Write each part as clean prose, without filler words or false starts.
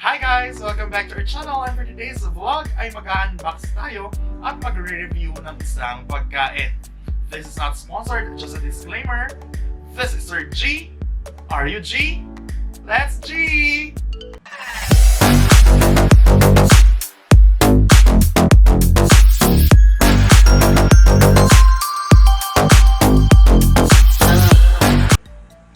Hi guys! Welcome back to our channel, and for today's vlog ay mag-unbox tayo at mag-review ng isang pagkain. This is not sponsored, just a disclaimer. This is Sir G. Are you G? Let's G!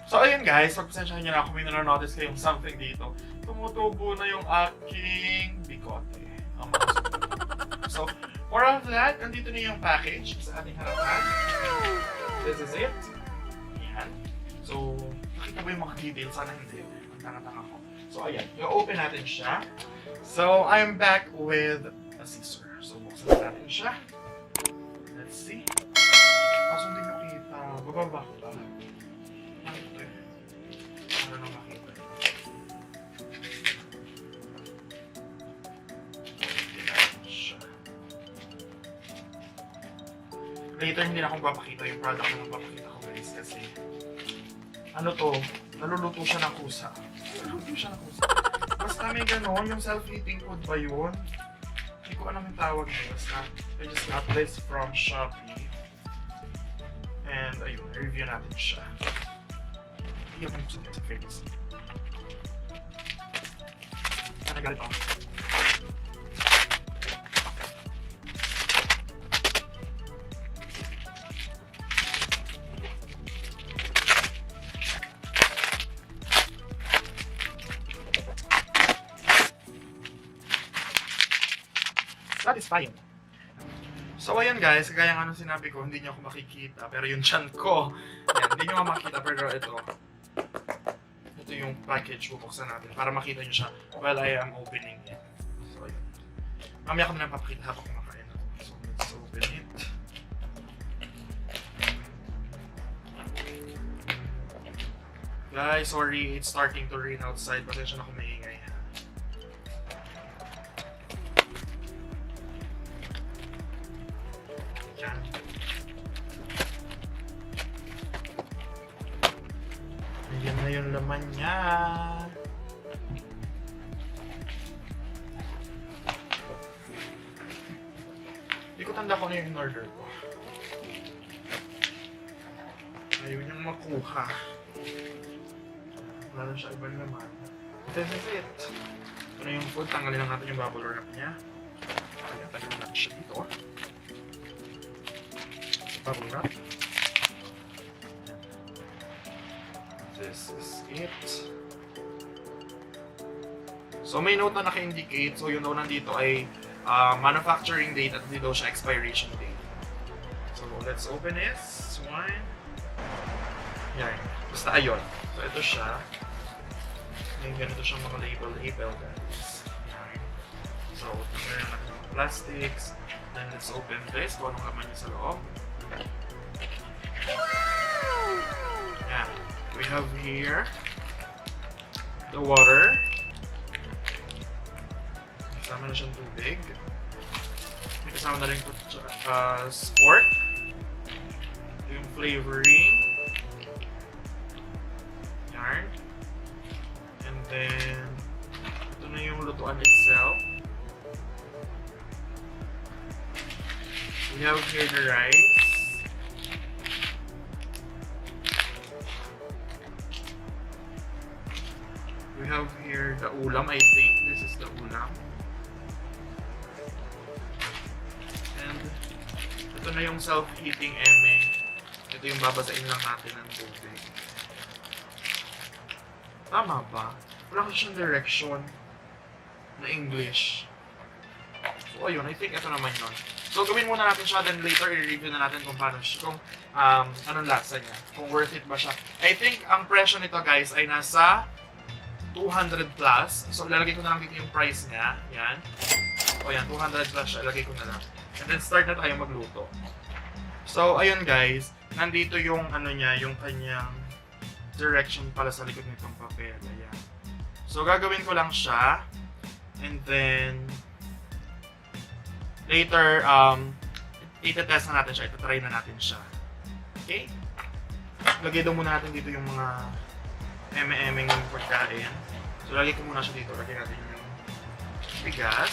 So ayun guys, pagpasensyahan nyo na ako, may nanonotice kayong something dito. Tumutubo na yung aking bigote. So, more of that, nandito na yung package sa ating harapan. This is it. Ayan. So, nakita ba yung mga details? Sana hindi. Ang tanga-tanga ko. So, ayan. I-open natin siya. So, I'm back with a scissor. So, buksan natin siya. Let's see. Kaso hindi nakita. Bababa ko ba? Nakita eh. Ano na makita? Later, hindi na akong papakita yung product na papakita ko guys kasi ano to, naluluto siya ng kusa. Naluluto siya ng kusa. Basta may gano'n, yung self-eating food ba yun? Hindi ko alam yung tawag na basta. I just got this from Shoppee. And ayun, review natin siya. Hindi ako gusto sa face. Sana galit ako. Satisfying. So ayan guys, kaya nga nung sinabi ko, hindi niyo ako makikita, pero yung chan ko, yan, hindi niyo makikita, pero ito yung package, bubuksan natin para makita niyo siya while I am opening it. So ayan. Mamaya ko na lang papakita habang kumakain ako. So let's open it. Guys, sorry, it's starting to rain outside. Pasensya na kung maingay. Ayan na yung laman niya. Hindi ko tanda ko na yung in-order ko. Ayaw niyang makuha. Wala na siya ibang laman. This is it. Ito na yung food. Tanggalin lang natin yung bubble wrap niya. Kaya tanggalin natin siya dito. Bubble wrap. This is it. So may note na naka-indicate. So yung note nandito ay manufacturing date at hindi daw siya expiration date. So let's open this one. Yan. Basta ayun. So ito siya. May ganito siyang mga label guys. Yan. So meron natin mga plastics. Then let's open this. Kung anong laman niya sa loob. Yan. We have here the water. Kasama na siyang tubig. May kasama na rin sport. Ito yung flavoring. Yarn. And then, ito na yung lutuan itself. We have here the rice. We have here the ulam, I think. This is the ulam. And ito na yung self-eating eme. Ito yung babasain lang natin ng tubig. Tama ba? Wala kasi siyang direction na English. So ayun, I think ito naman yun. So gawin muna natin siya, then later i-review na natin kung paano siya, kung anong lasa niya. Kung worth it ba siya. I think ang presyo nito guys ay nasa 200 plus. So, lalagay ko na lang dito yung price niya. Yan. O yan, 200 plus siya. Lalagay ko na lang. And then, start na tayo magluto. So, ayun guys. Nandito yung ano niya, yung kanyang direction pala sa likod nitong papel. Ayan. So, gagawin ko lang siya. And then, later, itetest na natin siya. Itatry na natin siya. Okay? Lagay daw muna natin dito yung mga eme-emeng pagkain. So, lagay ko muna siya dito. Lagay natin yung bigas.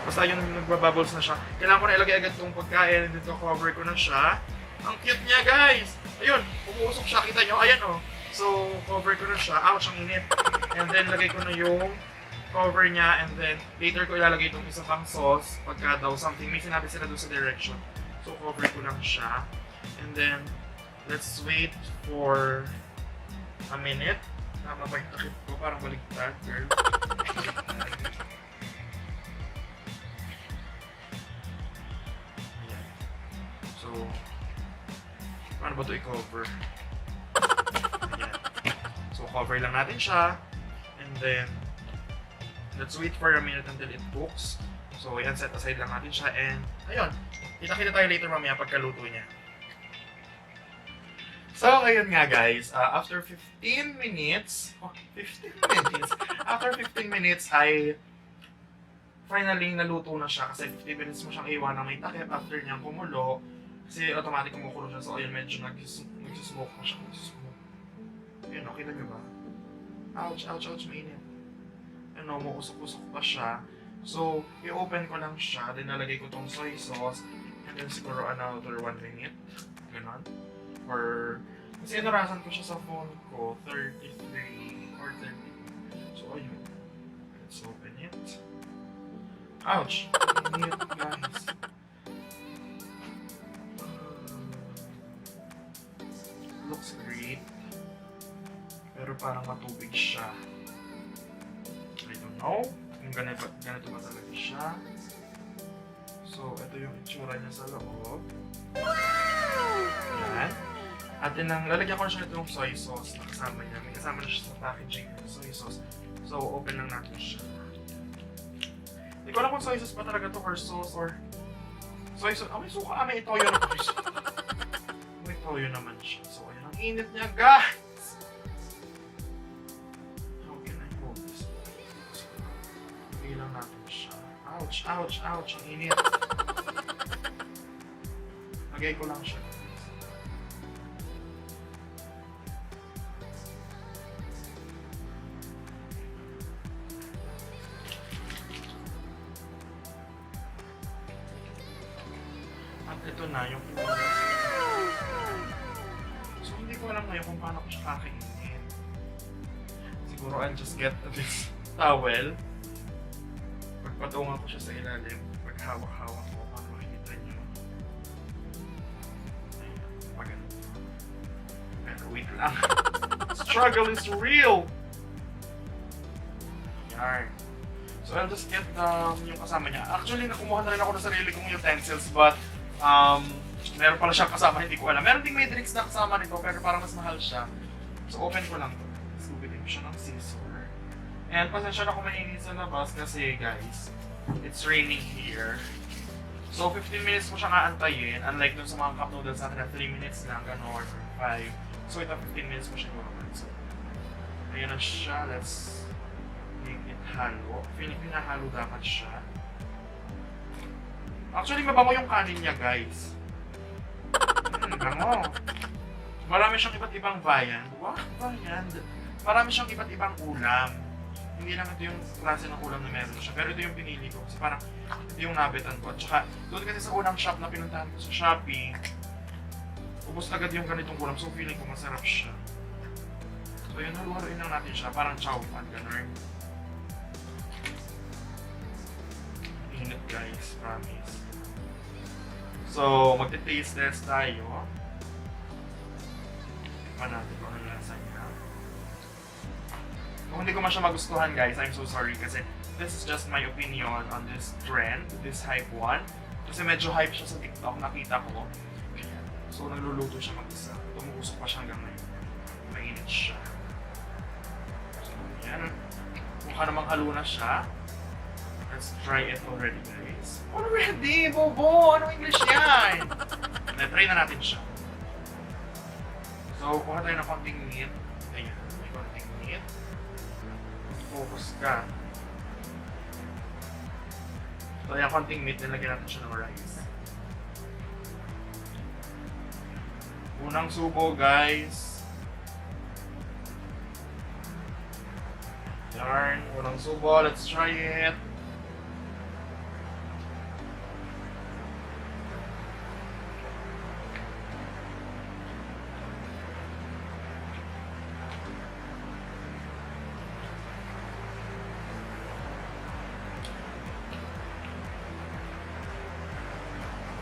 Basta yun, nagbabubbles na siya. Kailangan ko na ilagay agad itong pagkain. And dito, cover ko na siya. Ang cute niya, guys! Ayun, umuusok siya. Kita nyo? Ayan, oh. So, cover ko na siya. Ouch, ang init. And then, lagay ko na yung cover niya. And then, later ko ilalagay itong isa pang sauce. Pagka daw something, may sinabi sila doon sa direction. So, cover ko lang siya. And then, let's wait for a minute. Tama ba yung takip ko? Parang baligtad, girl. So, paano ba ito i-cover? Ayan. So, cover lang natin siya. And then, let's wait for a minute until it cooks. So, ayan, set aside lang natin siya. And, ayun. Kita-kita tayo later mamaya pagkaluto niya. So, ayun nga guys. After 15 minutes, After 15 minutes ay finally naluto na siya. Kasi 15 minutes mo siyang iwan na may takip after niyang kumulo. Kasi automatic kumukulo siya. So, ayun, medyo nagsusmoke na siya. Ayun, okay na ba? Ouch, ouch, ouch, mainit. Ano, mukusok-kusok pa siya. So, i-open ko lang siya. Then, nalagay ko tong soy sauce. And then, siguro another 1 minute. Ganon. Or, kasi inarasan ko siya sa phone ko. 33 or 30. So, ayun. Let's open it. Ouch! Mainit, guys. Looks great. Pero parang matubig siya. I don't know kung ganito ba talaga siya. So, ito yung itsura niya sa loob. Yan. At yun lalagyan ko na siya itong soy sauce na kasama niya. May kasama na siya sa packaging ng soy sauce. So, open lang natin siya. Hindi ko alam kung soy sauce pa talaga to or sauce or soy sauce. May suka. May toyo naman siya. May toyo naman siya. So, ayan. Ang init niya, guys! How can I hold this? Lagay lang natin siya. Ouch, ouch, ouch. Ang init. Lagay ko lang siya. At ito na yung oras. So, hindi ko alam ngayon kung paano ko siya kakainin. Siguro I'll just get this towel. Pagpatungan ko siya sa ilalim. Paghawak-hawak ko para makikita nyo. Ayan, pagano. Pero wait lang. Struggle is real! Yarn. So I'll just get yung kasama niya. Actually, nakumuha na rin ako ng sarili kong utensils, but meron pala siyang kasama, hindi ko alam. Meron ding may drinks na kasama nito, pero parang mas mahal siya. So open ko lang to. So bilhin ko siya ng scissor. And pasensya na kung mainit sa labas kasi guys, it's raining here. So 15 minutes mo siyang aantayin, unlike dun sa mga cup noodles natin na 3 minutes lang, gano'n, or 5. So ito 15 minutes mo siya gawin. So ayun na siya, let's make it halo. Feeling pinahalo dapat siya. Actually, mabango yung kanin niya, guys. Bango. Marami siyang iba't ibang viand. What viand? Marami siyang iba't ibang ulam. Hindi lang ito yung klase ng ulam na meron siya. Pero ito yung pinili ko. Kasi parang ito yung nabitan ko. At saka, doon kasi sa unang shop na pinuntahan ko sa Shoppee, ubos agad yung ganitong ulam. So, feeling ko masarap siya. So, yun, halu-haluin lang natin siya. Parang chow fan, gano'n. Init, guys. Promise. So, magte-taste test tayo. Tikman natin kung ano lasa niya. kung hindi ko man siya magustuhan guys, I'm so sorry kasi this is just my opinion on this trend, this hype one. Kasi medyo hype siya sa TikTok, nakita ko. So nagluluto siya mag-isa. Tumuusok pa siya hanggang ngayon. Mainit siya. So yan. Mukha namang halo na siya. Let's try it already guys. Already! Bobo! Anong English yan? Try na natin siya. So, kuha tayo ng konting meat. Ayan, may konting meat. Focus ka. So, ayan, konting meat. Nilagyan natin siya ng rice. Unang subo, guys. Yarn. Unang subo. Let's try it.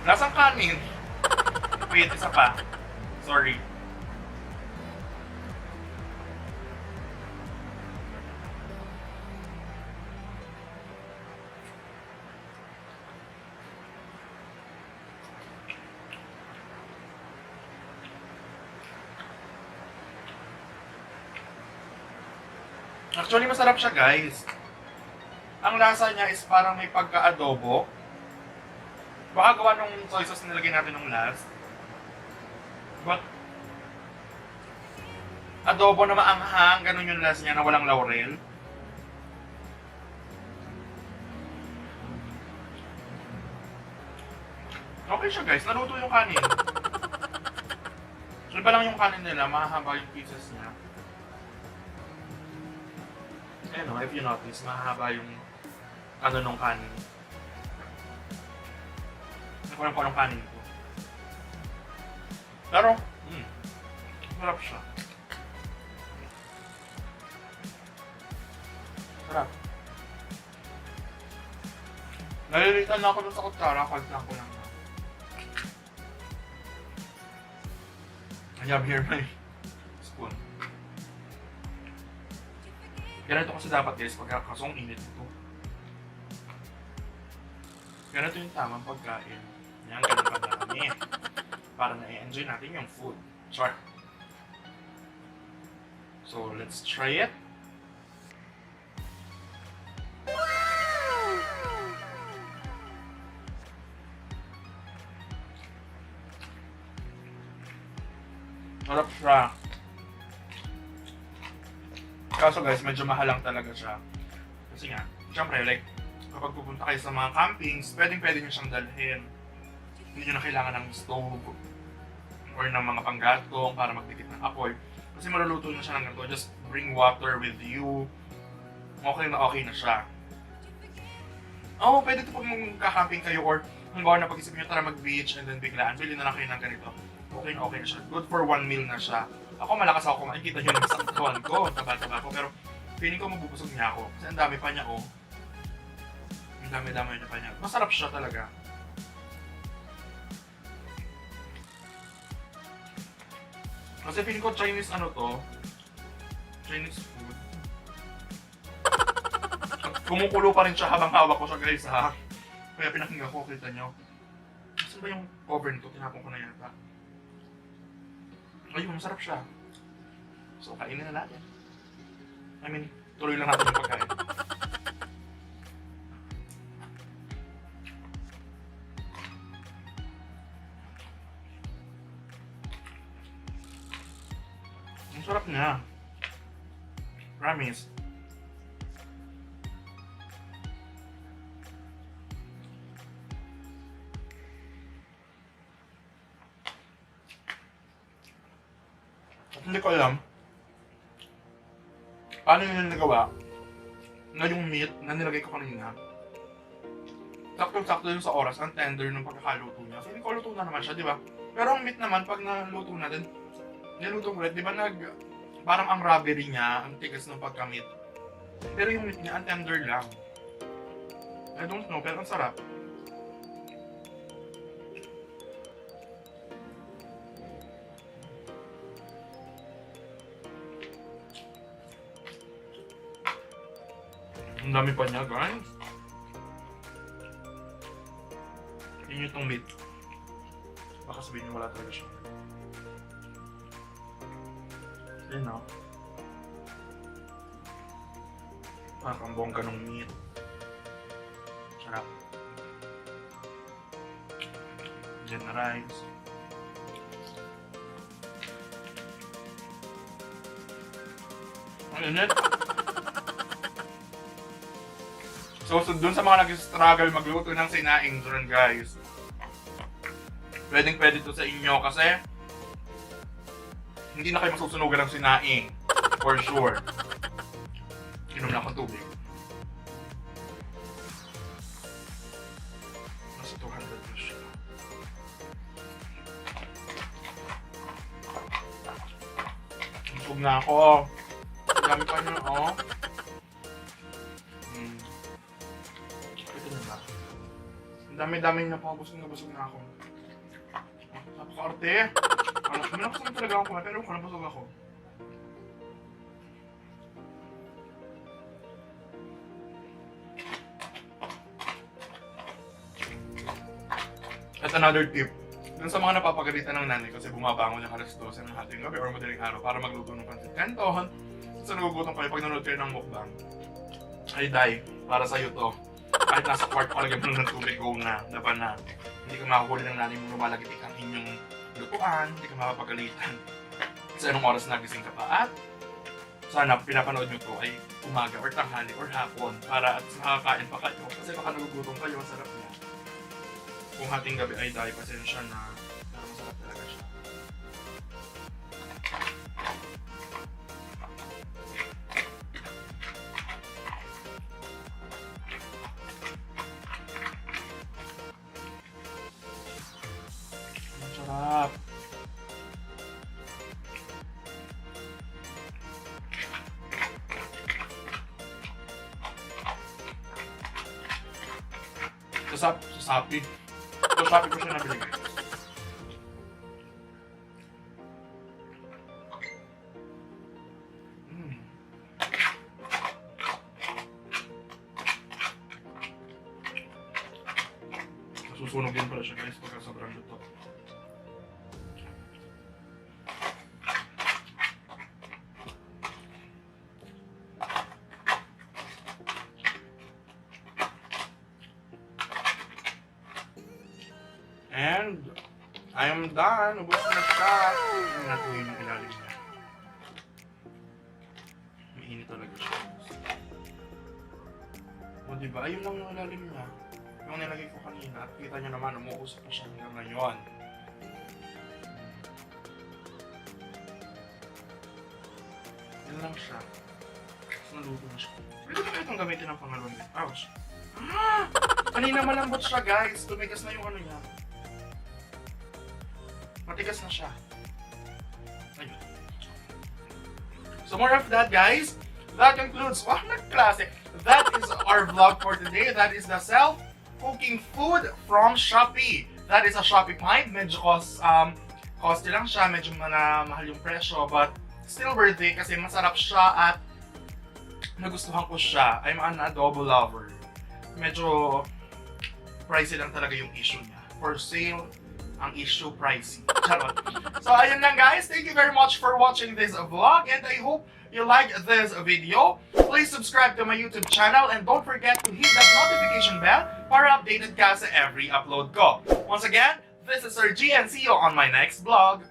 Lasang kanin. Wait, isa pa. Sorry. Actually, masarap siya, guys. Ang lasa niya is parang may pagka-adobo. Baka gawa nung soy sauce na nilagay natin nung last. But, adobo na maanghang, ganun yung lasa niya na walang laurel. Okay siya guys, naluto yung kanin. Iba lang yung kanin nila, mahahaba yung pieces niya. Ano, if you notice, mahahaba yung ano nung kanin. Nakulang ko ng kanin ko. Pero, sarap siya. Sarap. Nalilitan na ako dun sa kutsara, lang ko lang. I have here my spoon. Ganito kasi dapat guys, kasong init ito. Ganito yung tamang pagkain. Yan, ganun kadami. Para na-enjoy natin yung food. Sure. So, let's try it. Sarap siya. Kaso guys, medyo mahal lang talaga siya. Kasi nga, syempre, like, kapag pupunta kayo sa mga campings, pwede nyo siyang dalhin. Hindi nyo na kailangan ng stove or ng mga panggatong para magdikit ng apoy. Kasi maluluto na siya ng ganito. Just bring water with you. Okay na siya. Oo, pwede ito pag magka-camping kayo or halimbawa na pag-isip nyo tara mag-beach and then biglaan, bili na lang kayo ng ganito. Okay na siya. Good for 1 meal na siya. Ako malakas ako kumain. Kita nyo naman sa katawan ko. Taba-taba ko. Pero feeling ko mabubusog niya ako. Kasi ang dami pa niya, oh. Ang dami-dami niya pa niya. Masarap siya talaga. Kasi feeling ko Chinese ano to. Chinese food. Kumukulo pa rin siya habang hawak ko siya guys ha. Kaya pinakinggan ko, kita nyo. Saan ba yung cover nito? Tinapon ko na yata. Ayun, masarap siya. So, kainin na natin. I mean, tuloy lang natin yung pagkain. Ang sarap niya. Promise. At hindi ko alam paano yun nagawa na yung meat na nilagay ko kanina sakto-sakto yun sa oras, ang tender ng pagkakaluto niya. So, hindi ko luto na naman siya, di ba? Pero ang meat naman, pag naluto natin, niluto ko ulit, di ba parang ang rubbery niya, ang tigas ng pagka-meat. Pero yung meat niya, ang tender lang. I don't know, pero ang sarap. Ang dami pa niya, guys. Yun yung itong meat. Baka sabihin niyo wala talaga siya. Yun o. Parang bongga ng meat. Sarap. Diyan na rice. Ang init. So dun sa mga nag-struggle magluto ng sinaing dun, guys, pwede to sa inyo kasi hindi na kayo masusunugan ng sinaing. For sure. Inom na akong tubig. Nasa 200 na siya. Busog na ako. Ang dami pa niyo, oh. Ang dami-dami na po. Busog na ako. Napaka-arte. Malakas naman talaga ako kumain, pero kung nabusog ako. At another tip, dun sa mga napapagalitan ng nanay kasi bumabangon yung alas 12 ng hating gabi or madaling araw para magluto ng pancit canton, sa nagugutom kayo pag nanonood kayo ng mukbang, ay day, para sa'yo to. Kahit nasa kwarto ka lagyan mo ng tubig, go na, laban na. Hindi ka makakuli ng nanay mo lumalagitik ang inyong lutuan, hindi ka mapapagalitan. Sa anong oras nagising ka pa at sana pinapanood nyo to ay umaga or tanghali or hapon para at makakain pa kayo kasi baka nagugutom kayo, masarap na. Kung hating gabi ay dahil pasensya na, pero masarap talaga siya. Ang sarap! Sa Shoppee. Sa Shoppee ko siya nabili, guys. Nasusunog din pala siya, guys, pagka sobrang luto. And I am done. Ubus na siya. Hindi natuloy yung ilalim niya. Mainit talaga siya. O diba? Ayun lang yung ilalim niya. Yung nilagay ko kanina. At kita nyo naman, umuusap pa siya hanggang ngayon. Yan lang siya. Tapos naluto na siya. Pwede ba itong gamitin ng pangalawang bit? Ouch! Ah! Kanina malambot siya, guys. Tumigas na yung ano niya. Matigas na siya. Ayun. So more of that, guys. That concludes, wow, nag-klase. That is our vlog for today. That is the self-cooking food from Shoppee. That is a Shoppee pint. Medyo costly lang siya. Medyo mahal yung presyo. But still worth it kasi masarap siya at nagustuhan ko siya. I'm an adobo lover. Medyo pricey lang talaga yung issue niya. For sale, ang issue pricey. Charot. So ayun lang, guys. Thank you very much for watching this vlog and I hope you liked this video. Please subscribe to my YouTube channel and don't forget to hit that notification bell para updated ka sa every upload ko. Once again, this is Sir G and see you on my next vlog.